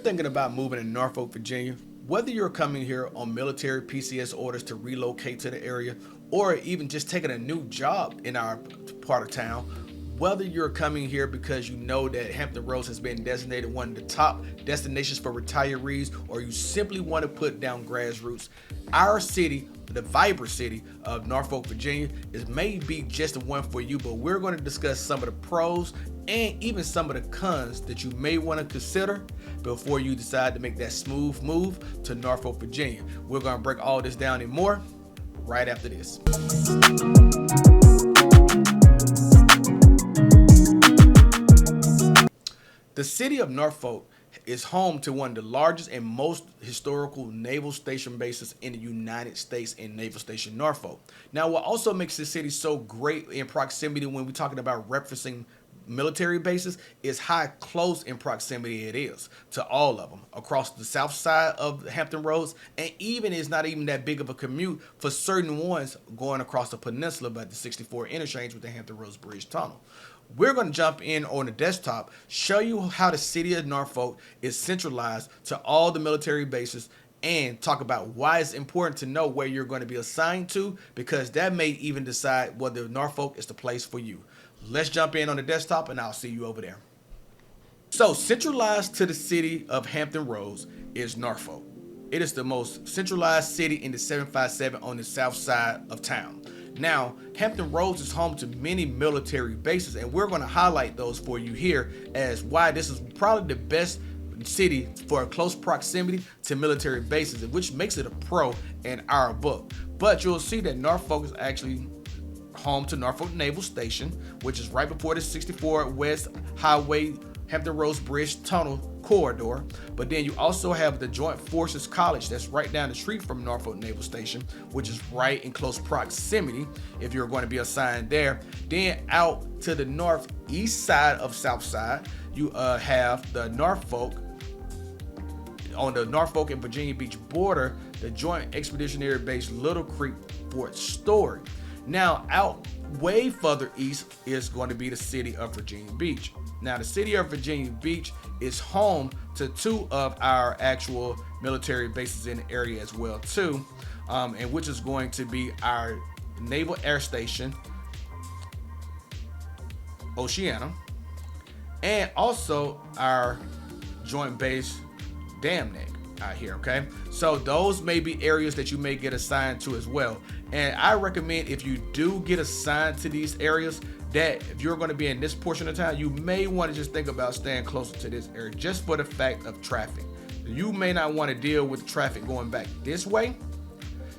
thinking about moving to Norfolk, Virginia, whether you're coming here on military PCS orders to relocate to the area, or even just taking a new job in our part of town, whether you're coming here because you know that Hampton Roads has been designated one of the top destinations for retirees, or you simply want to put down grassroots, our city, the vibrant city of Norfolk, Virginia, is maybe just the one for you. But we're going to discuss some of the pros and even some of the cons that you may want to consider before you decide to make that smooth move to Norfolk, Virginia. We're going to break all this down and more right after this. The city of Norfolk is home to one of the largest and most historical naval station bases in the United States in Naval Station Norfolk. Now, what also makes this city so great in proximity when we're talking about referencing military bases is how close in proximity it is to all of them across the south side of Hampton Roads, and even it's not even that big of a commute for certain ones going across the peninsula by the 64 interchange with the Hampton Roads Bridge Tunnel. We're going to jump in on the desktop, show you how the city of Norfolk is centralized to all the military bases, and talk about why it's important to know where you're going to be assigned to, because that may even decide whether Norfolk is the place for you. Let's jump in on the desktop and I'll see you over there. So, centralized to the city of Hampton Roads is Norfolk. It is the most centralized city in the 757 on the south side of town. Now, Hampton Roads is home to many military bases, and we're going to highlight those for you here as why this is probably the best city for a close proximity to military bases, which makes it a pro in our book. But you'll see that Norfolk is actually home to Norfolk Naval Station, which is right before the 64 West Highway Hampton Roads Bridge Tunnel corridor. But then you also have the Joint Forces College that's right down the street from Norfolk Naval Station, which is right in close proximity if you're going to be assigned there. Then out to the northeast side of South Side, you have the Norfolk, on the Norfolk and Virginia Beach border, the Joint Expeditionary Base Little Creek Fort Story. Now, out way further east is going to be the city of Virginia Beach. Now, the city of Virginia Beach is home to two of our actual military bases in the area as well, too, and which is going to be our Naval Air Station, Oceana, and also our Joint Base Dam Neck out here, okay? So those may be areas that you may get assigned to as well. And I recommend, if you do get assigned to these areas, that if you're going to be in this portion of town, you may want to just think about staying closer to this area just for the fact of traffic. You may not want to deal with traffic going back this way,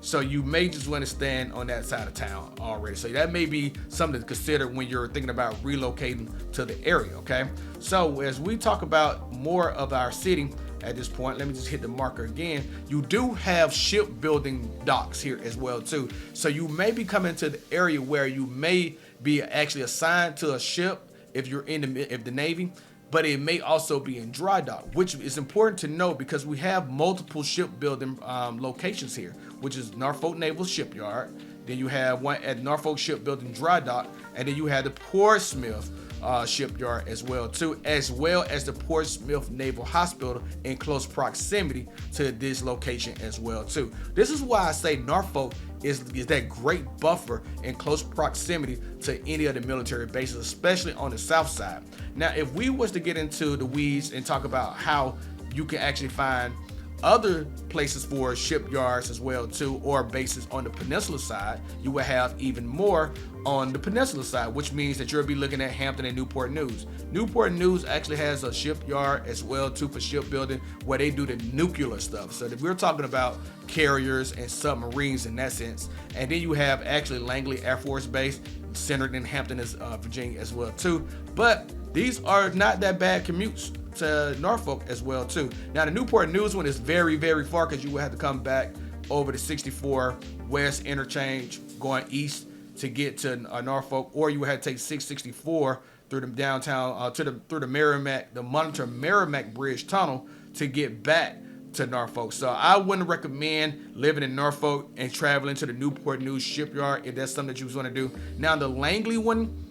so you may just want to stand on that side of town already. So that may be something to consider when you're thinking about relocating to the area, okay? So as we talk about more of our city at this point, let me just hit the marker again. You do have shipbuilding docks here as well too. So you may be coming to the area where you may be actually assigned to a ship if you're in the Navy, but it may also be in dry dock, which is important to know because we have multiple shipbuilding locations here, which is Norfolk Naval Shipyard. Then you have one at Norfolk Shipbuilding Dry Dock, and then you have the Portsmouth Shipyard as well too, as well as the Portsmouth Naval Hospital in close proximity to this location as well too. This is why I say Norfolk is that great buffer in close proximity to any of the military bases, especially on the south side. Now, if we was to get into the weeds and talk about how you can actually find other places for shipyards as well too, or bases on the peninsula side, you will have even more on the peninsula side, which means that you'll be looking at Hampton and Newport News. Newport News actually has a shipyard as well too for shipbuilding, where they do the nuclear stuff. So that we're talking about carriers and submarines in that sense. And then you have actually Langley Air Force Base centered in Hampton, Virginia as well too. But these are not that bad commutes to Norfolk as well too. Now, the Newport News one is very, very far because you will have to come back over the 64 West interchange going east to get to Norfolk, or you would have to take 664 through the downtown through the Merrimack, the Monitor Merrimack Bridge Tunnel to get back to Norfolk. So I wouldn't recommend living in Norfolk and traveling to the Newport News shipyard if that's something that you was going to do. Now, the Langley one,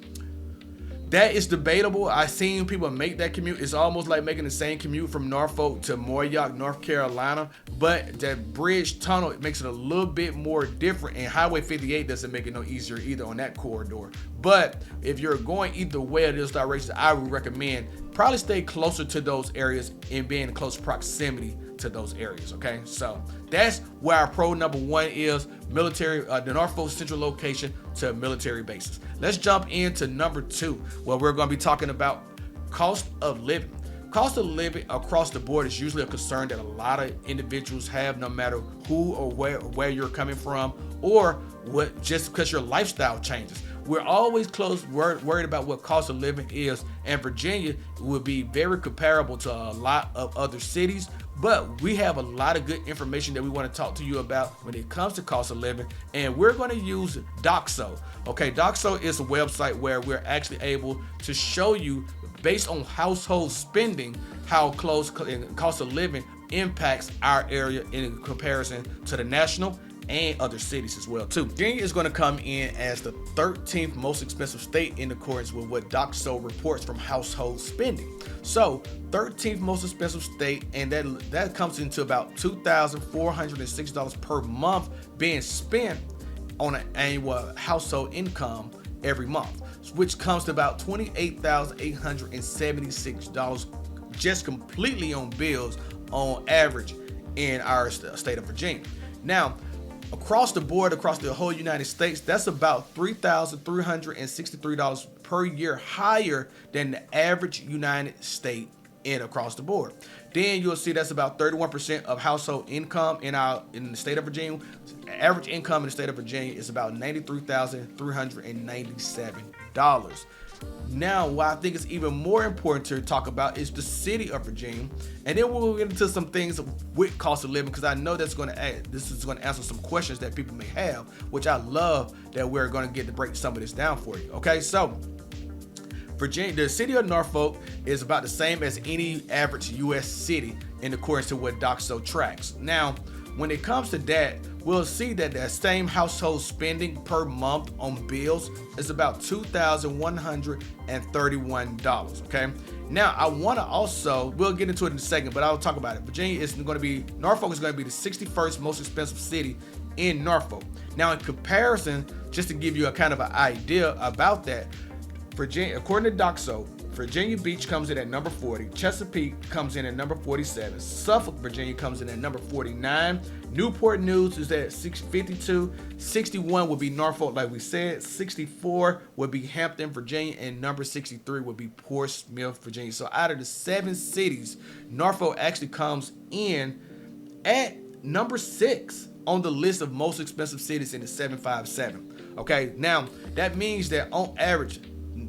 That is debatable. I've seen people make that commute. It's almost like making the same commute from Norfolk to Mooryock, North Carolina. But that bridge tunnel, it makes it a little bit more different. And Highway 58 doesn't make it no easier either on that corridor. But if you're going either way of those directions, I would recommend probably stay closer to those areas and be in close proximity to those areas. Okay, so that's where our pro number one is: military, the Norfolk central location to military bases. Let's jump into number two, where we're going to be talking about cost of living. Cost of living across the board is usually a concern that a lot of individuals have, no matter who or where you're coming from, or what, just because your lifestyle changes. We're always worried about what cost of living is, and Virginia will be very comparable to a lot of other cities. But we have a lot of good information that we want to talk to you about when it comes to cost of living, and we're going to use Doxo. Okay, Doxo is a website where we're actually able to show you, based on household spending, how close cost of living impacts our area in comparison to the national and other cities as well too. Virginia is going to come in as the 13th most expensive state in accordance with what Doxo reports from household spending. So 13th most expensive state, and that comes into about $2,406 per month being spent on an annual household income every month, which comes to about $28,876 just completely on bills on average in our state of Virginia. Now, across the board, across the whole United States, that's about $3,363 per year higher than the average United States in across the board. Then you'll see that's about 31% of household income in the state of Virginia. Average income in the state of Virginia is about $93,397. Now, what I think is even more important to talk about is the city of Virginia, and then we'll get into some things with cost of living, because I know this is going to answer some questions that people may have, which I love that we're going to get to break some of this down for you. Okay, so Virginia, the city of Norfolk is about the same as any average U.S. city in accordance to what Doxo tracks. Now, when it comes to that, we'll see that the same household spending per month on bills is about $2,131. Okay. Now, I want to also, we'll get into it in a second, but I'll talk about it. Norfolk is going to be the 61st most expensive city in Norfolk. Now, in comparison, just to give you a kind of an idea about that, Virginia, according to Doxo, Virginia Beach comes in at number 40, Chesapeake comes in at number 47, Suffolk, Virginia comes in at number 49, Newport News is at 52, 61 would be Norfolk, like we said, 64 would be Hampton, Virginia, and number 63 would be Portsmouth, Virginia. So out of the 7 cities, Norfolk actually comes in at number 6 on the list of most expensive cities in the 757. Okay, now that means that on average,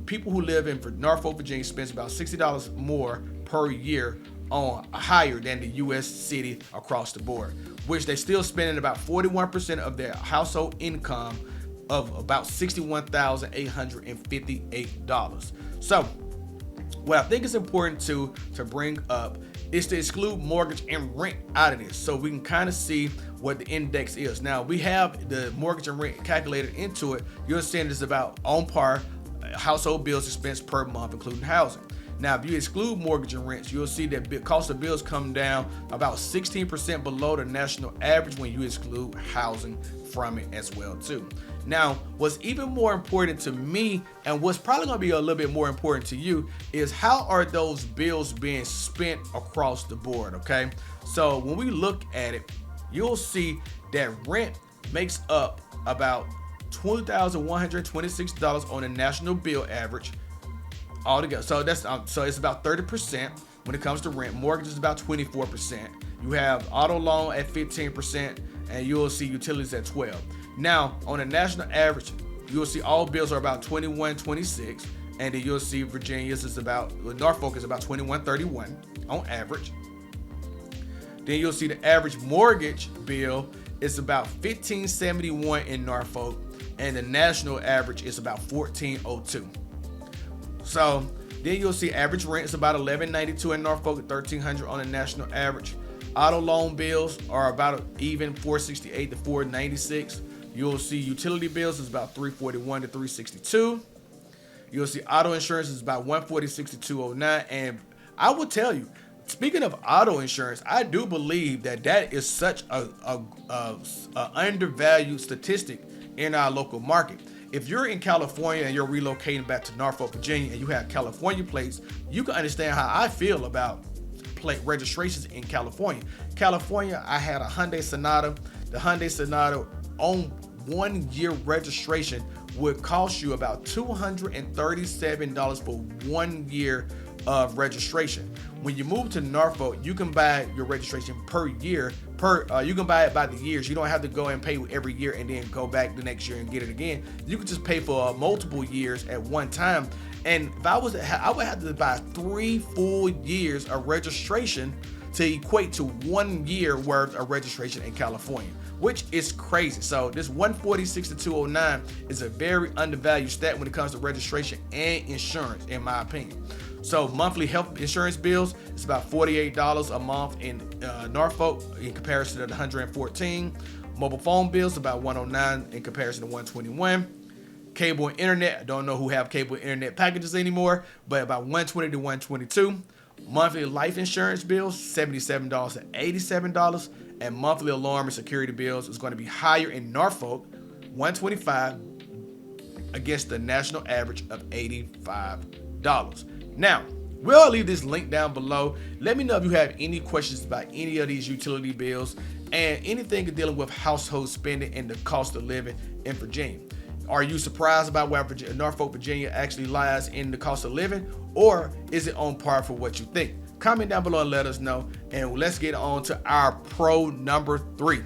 people who live in Norfolk, Virginia spends about $60 more per year on higher than the U.S. city across the board, which they're still spending about 41% of their household income of about $61,858. So what I think is important to bring up is to exclude mortgage and rent out of this, so we can kind of see what the index is. Now, we have the mortgage and rent calculated into it. You're seeing it's about on par household bills expense per month, including housing. Now, if you exclude mortgage and rents, you'll see that cost of bills come down about 16% below the national average when you exclude housing from it as well too. Now, what's even more important to me, and what's probably going to be a little bit more important to you, is how are those bills being spent across the board. Okay, so when we look at it, you'll see that rent makes up about $2,126 on a national bill average altogether. So it's about 30% when it comes to rent. Mortgage is about 24%. You have auto loan at 15%, and you'll see utilities at 12%. Now, on a national average, you'll see all bills are about $21.26, and then you'll see Norfolk is about $21.31 on average. Then you'll see the average mortgage bill is about $15.71 in Norfolk, and the national average is about $14.02. So then you'll see average rent is about $11.92 in Norfolk, $1,300 on the national average. Auto loan bills are about even $468 to $496. You'll see utility bills is about $341 to $362. You'll see auto insurance is about 146 to 209. And I will tell you, speaking of auto insurance, I do believe that that is such a undervalued statistic in our local market. If you're in California and you're relocating back to Norfolk, Virginia, and you have California plates, you can understand how I feel about plate registrations in California. California, I had a Hyundai Sonata. The Hyundai Sonata on 1 year registration would cost you about $237 for 1 year of registration. When you move to Norfolk, you can buy your registration per year. You can buy it by the years. You don't have to go and pay every year and then go back the next year and get it again. You can just pay for multiple years at one time. And if I would have to buy 3 full years of registration to equate to 1 year worth of registration in California, which is crazy. So this 146 to 209 is a very undervalued stat when it comes to registration and insurance, in my opinion. So monthly health insurance bills, it's about $48 a month in Norfolk in comparison to the $114. Mobile phone bills about $109 in comparison to $121. Cable and internet, I don't know who have cable and internet packages anymore, but about $120 to $122. Monthly life insurance bills, $77 to $87. And monthly alarm and security bills is going to be higher in Norfolk, $125 against the national average of $85. Now, we'll leave this link down below. Let me know if you have any questions about any of these utility bills and anything dealing with household spending and the cost of living in Virginia. Are you surprised about where Norfolk, Virginia actually lies in the cost of living, or is it on par for what you think? Comment down below and let us know, and let's get on to our pro number 3.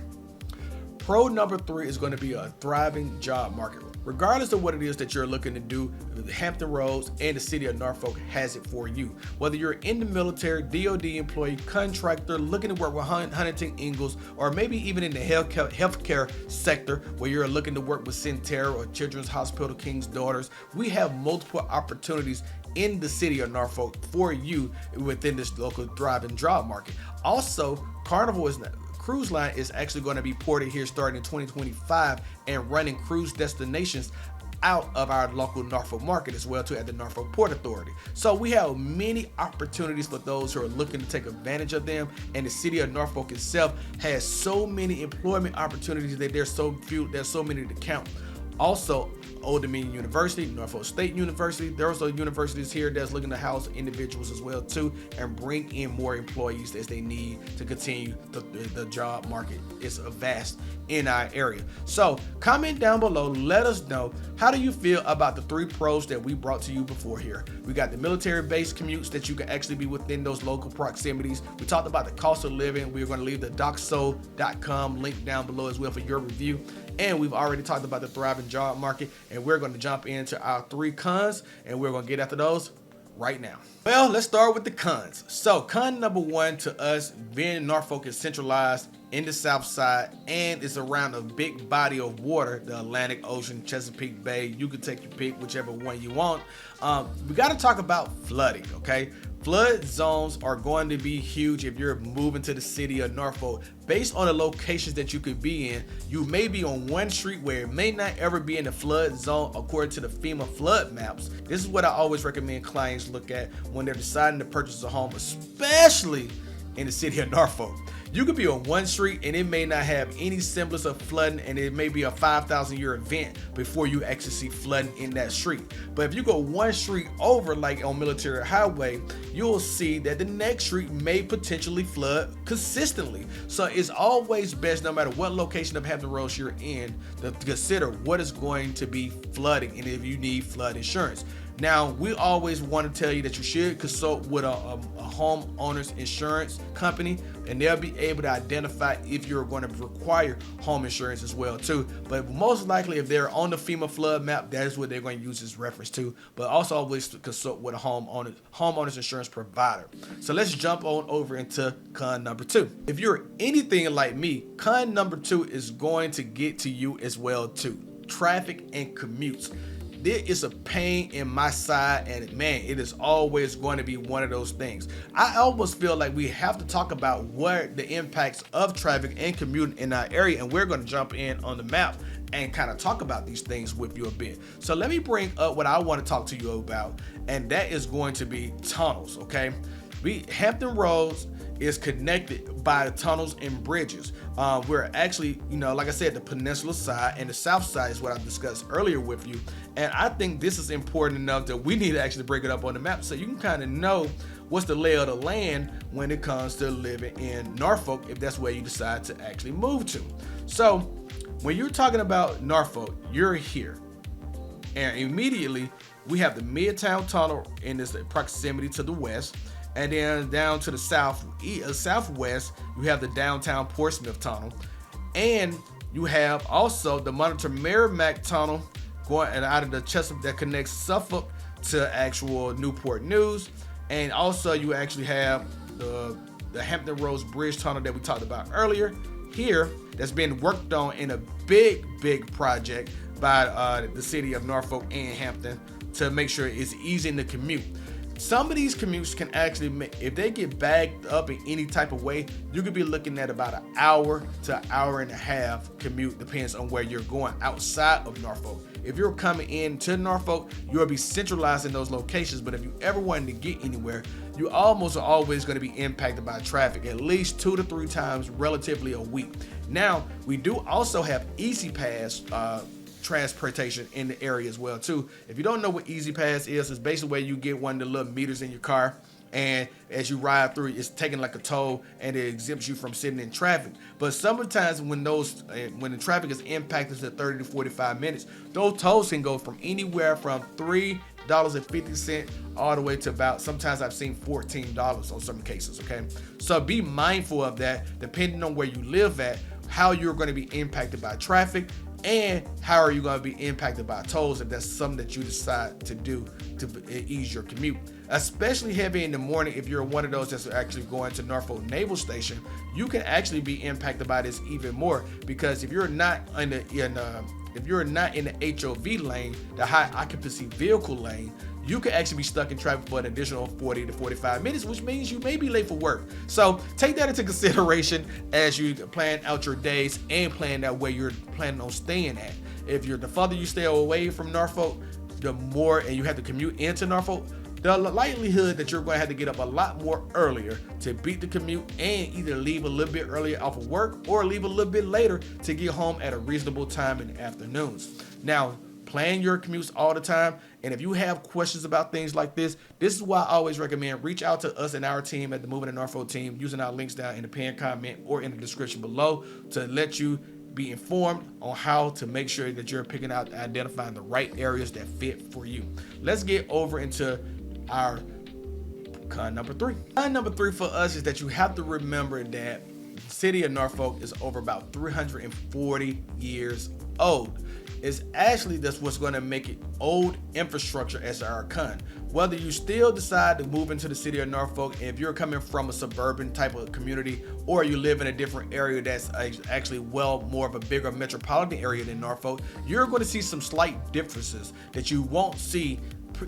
Pro number 3 is going to be a thriving job market. Regardless of what it is that you're looking to do, the Hampton Roads and the city of Norfolk has it for you. Whether you're in the military, DOD employee, contractor, looking to work with Huntington Ingalls, or maybe even in the healthcare sector where you're looking to work with Centera or Children's Hospital King's Daughters, we have multiple opportunities in the city of Norfolk for you within this local thriving job market. Also, Cruise Line is actually going to be ported here starting in 2025 and running cruise destinations out of our local Norfolk market as well too at the Norfolk Port Authority. So we have many opportunities for those who are looking to take advantage of them, and the city of Norfolk itself has so many employment opportunities that there's so many to count. Also, Old Dominion University, Norfolk State University, there's also universities here that's looking to house individuals as well too and bring in more employees as they need to continue the job market. It's vast in our area. So comment down below, let us know, how do you feel about the 3 pros that we brought to you before here? We got the military based commutes that you can actually be within those local proximities. We talked about the cost of living. We're going to leave the docso.com link down below as well for your review. And we've already talked about the thriving job market, and we're going to jump into our 3 cons, and we're going to get after those right now. Well, let's start with the cons. So con number 1 to us, being Norfolk is centralized in the south side and it's around a big body of water, the Atlantic Ocean, Chesapeake Bay. You can take your pick, whichever one you want. We got to talk about flooding, okay? Flood zones are going to be huge if you're moving to the city of Norfolk. Based on the locations that you could be in, you may be on one street where it may not ever be in the flood zone according to the FEMA flood maps. This is what I always recommend clients look at when they're deciding to purchase a home, especially in the city of Norfolk. You could be on one street and it may not have any semblance of flooding, and it may be a 5,000 year event before you actually see flooding in that street. But if you go one street over, like on Military Highway, you'll see that the next street may potentially flood consistently. So it's always best, no matter what location of Hampton Roads you're in, to consider what is going to be flooding and if you need flood insurance. Now, we always want to tell you that you should consult with a homeowner's insurance company, and they'll be able to identify if you're going to require home insurance as well too. But most likely, if they're on the FEMA flood map, that is what they're going to use as reference to. But also always consult with a homeowner's insurance provider. So let's jump on over into con number 2. If you're anything like me, con number 2 is going to get to you as well too. Traffic and commutes. there is a pain in my side, and man, it is always going to be one of those things. I almost feel like we have to talk about what the impacts of traffic and commuting in our area, and we're going to jump in on the map and kind of talk about these things with you a bit. So let me bring up what I want to talk to you about, and that is going to be tunnels. Okay, Hampton Roads is connected by tunnels and bridges. We're actually, like I said, the peninsula side and the south side is what I discussed earlier with you. And I think this is important enough that we need to actually break it up on the map so you can kind of know what's the lay of the land when it comes to living in Norfolk, if that's where you decide to actually move to. So when you're talking about Norfolk, you're here. And immediately we have the Midtown Tunnel in this proximity to the west. And then down to the southwest, you have the downtown Portsmouth Tunnel. And you have also the Monitor Merrimack Tunnel going out of the Chesapeake that connects Suffolk to actual Newport News. And also you actually have the Hampton Roads Bridge Tunnel that we talked about earlier here that's been worked on in a big project by the city of Norfolk and Hampton to make sure it's easy to commute. Some of these commutes can actually make, if they get bagged up in any type of way, you could be looking at about an hour to an hour and a half commute, depends on where you're going outside of Norfolk. If you're coming into Norfolk, you'll be centralized in those locations, but if you ever wanted to get anywhere, you almost are always going to be impacted by traffic at least 2 to 3 times relatively a week. Now, we do also have Easy Pass transportation in the area as well too. If you don't know what Easy Pass is, it's basically where you get one of the little meters in your car, and as you ride through, it's taking like a toll, and it exempts you from sitting in traffic. But sometimes when the traffic is impacted to 30 to 45 minutes, those tolls can go from anywhere from $3.50 all the way to about, sometimes I've seen $14 on some cases. Okay, so be mindful of that, depending on where you live at, how you're going to be impacted by traffic, and how are you going to be impacted by tolls if that's something that you decide to do to ease your commute. Especially heavy in the morning, if you're one of those that's actually going to Norfolk Naval Station, you can actually be impacted by this even more, because if you're not in the HOV lane, the high occupancy vehicle lane, you could actually be stuck in traffic for an additional 40 to 45 minutes, which means you may be late for work. So take that into consideration as you plan out your days and plan out where you're planning on staying at. If the further you stay away from Norfolk, the more, and you have to commute into Norfolk, the likelihood that you're going to have to get up a lot more earlier to beat the commute, and either leave a little bit earlier off of work or leave a little bit later to get home at a reasonable time in the afternoons. Now, plan your commutes all the time, and if you have questions about things like this is why I always recommend reach out to us and our team at the Moving to Norfolk team using our links down in the pinned comment or in the description below to let you be informed on how to make sure that you're picking out and identifying the right areas that fit for you. Let's get over into our con number 3. Con number 3 for us is that you have to remember that the city of Norfolk is over about 340 years old. It's actually that's what's going to make it old infrastructure as our con. Whether you still decide to move into the city of Norfolk, if you're coming from a suburban type of community, or you live in a different area that's actually more of a bigger metropolitan area than Norfolk, you're going to see some slight differences that you won't see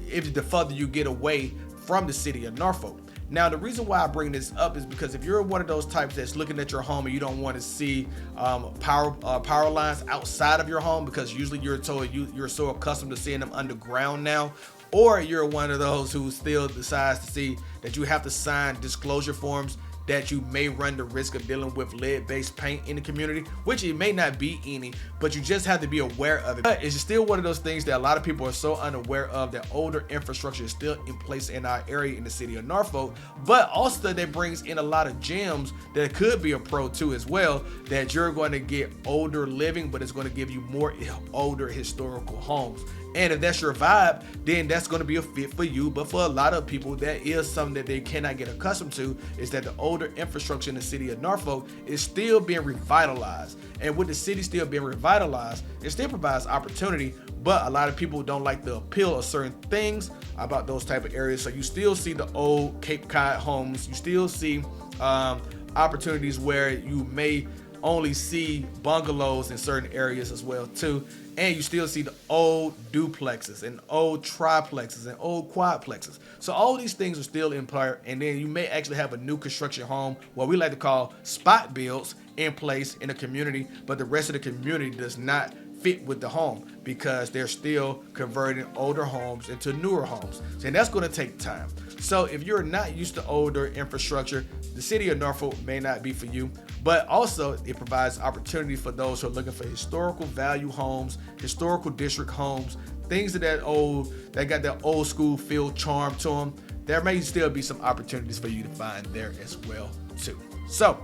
if the further you get away from the city of Norfolk. Now, the reason why I bring this up is because if you're one of those types that's looking at your home and you don't want to see power lines outside of your home, because usually you're told you're so accustomed to seeing them underground now, or you're one of those who still decides to see that you have to sign disclosure forms that you may run the risk of dealing with lead-based paint in the community, which it may not be any, but you just have to be aware of it. But it's still one of those things that a lot of people are so unaware of, that older infrastructure is still in place in our area in the city of Norfolk, but also that brings in a lot of gems that could be a pro too as well, that you're going to get older living, but it's going to give you more older historical homes. And if that's your vibe, then that's going to be a fit for you. But for a lot of people, that is something that they cannot get accustomed to, is that the older infrastructure in the city of Norfolk is still being revitalized. And with the city still being revitalized, it still provides opportunity, but a lot of people don't like the appeal of certain things about those type of areas. So you still see the old Cape Cod homes. You still see opportunities where you may only see bungalows in certain areas as well too. And you still see the old duplexes and old triplexes and old quadplexes. So all these things are still in play. And then you may actually have a new construction home, what we like to call spot builds, in place in a community, but the rest of the community does not fit with the home because they're still converting older homes into newer homes. And that's going to take time. So if you're not used to older infrastructure, the city of Norfolk may not be for you. But also it provides opportunity for those who are looking for historical value homes, historical district homes, things that got that old school feel charm to them. There may still be some opportunities for you to find there as well too. So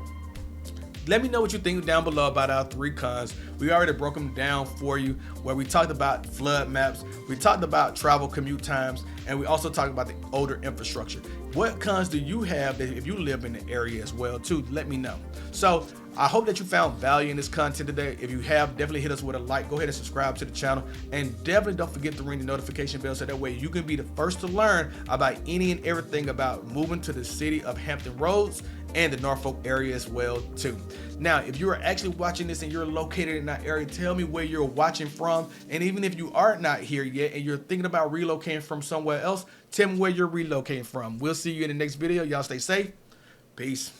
let me know what you think down below about our 3 cons. We already broke them down for you, where we talked about flood maps, we talked about travel commute times, and we also talked about the older infrastructure. What cons do you have that if you live in the area as well too? Let me know. So I hope that you found value in this content today. If you have, definitely hit us with a like. Go ahead and subscribe to the channel, and definitely don't forget to ring the notification bell so that way you can be the first to learn about any and everything about moving to the city of Hampton Roads and the Norfolk area as well too. Now, if you are actually watching this and you're located in that area, tell me where you're watching from. And even if you are not here yet and you're thinking about relocating from somewhere else, tell me where you're relocating from. We'll see you in the next video. Y'all stay safe. Peace.